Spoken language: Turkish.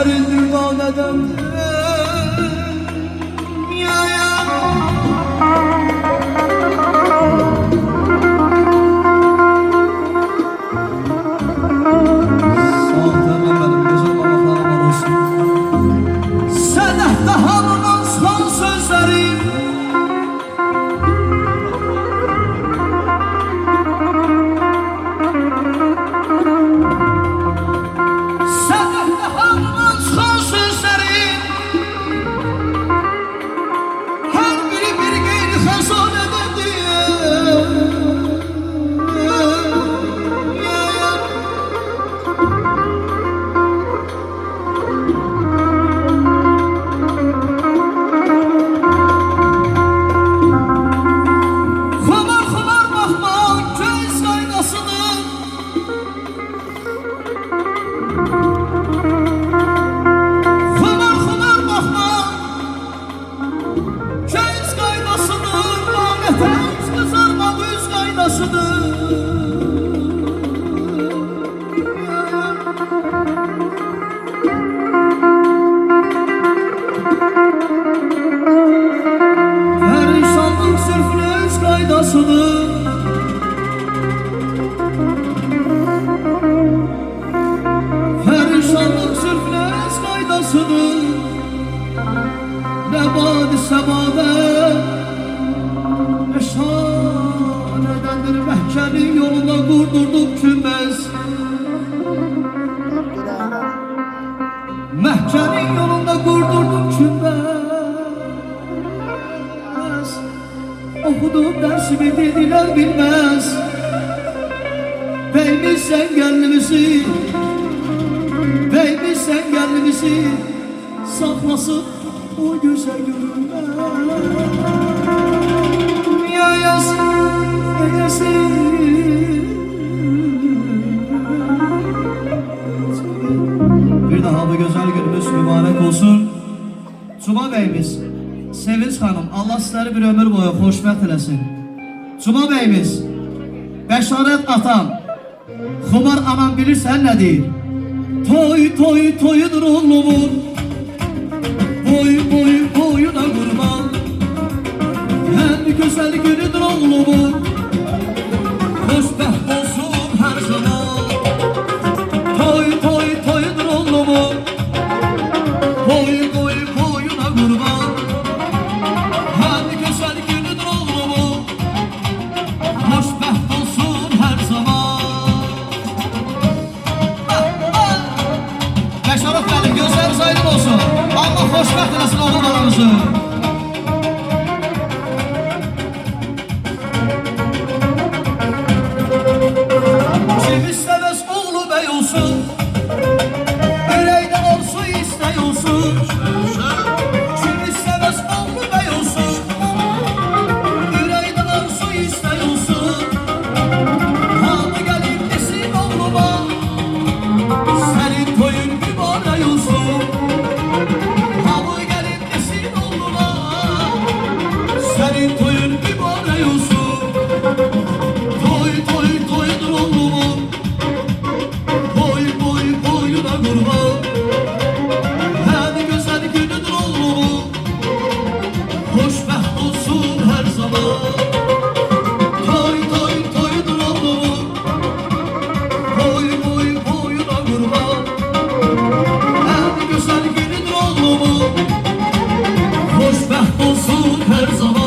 sözlerin divanədendir. Perişanlık sürfünün öz qaydasıdır. Perişanlık sürfünün öz qaydasıdır. Nebad-ı səmada eşan edendir. Məhkənin yolunda qurdurdum kümbez. Məhkənin yolunda qurdurdum kümbez. Okudum dersimi dediler bilmez. Beymiş sen kendimizi, beymiş sen kendimizi saklasın o güzel görünmez. Bir daha bu güzel günümüz mübarek olsun. Cuma beyimiz, Sevinç Hanım, Allah sizleri bir ömür boyu xoşbəxt eləsin. Cuma beyimiz, Bəşarət atam, Xumar anam bilirsən nə deyir? Toy toy toyudur oğlumun, boy boy boyuna qurban. En güzel günüdür oğlumun, xoşbəxt olsun hər zaman. Toy toy toyudur oğlumun, boy boy boyuna qurban. En güzel günüdür oğlumun, xoşbəxt olsun hər zaman. Bəşarət mənim, gözləriniz aydın olsun. Allah xoşbəxt eləsin oğlum aramızı. Kim istemez oğlu bey olsun, yüreğden arzu istey olsun. Kim istemez oğlu bey olsun, yüreğden arzu istey olsun. Hanı gelip desin oğluma, senin toyun mübarek olsun. Hanı gelip desin oğluma, senin toyun mübarek olsun. Toy toy toydur oğlumun, boy boy boyuna kurban. En güzel günüdür oğlumun, xoşbəxt olsun her zaman. Toy toy toydur oğlumun, boy boy boyuna kurban. En güzel günüdür oğlumun, xoşbəxt olsun her zaman.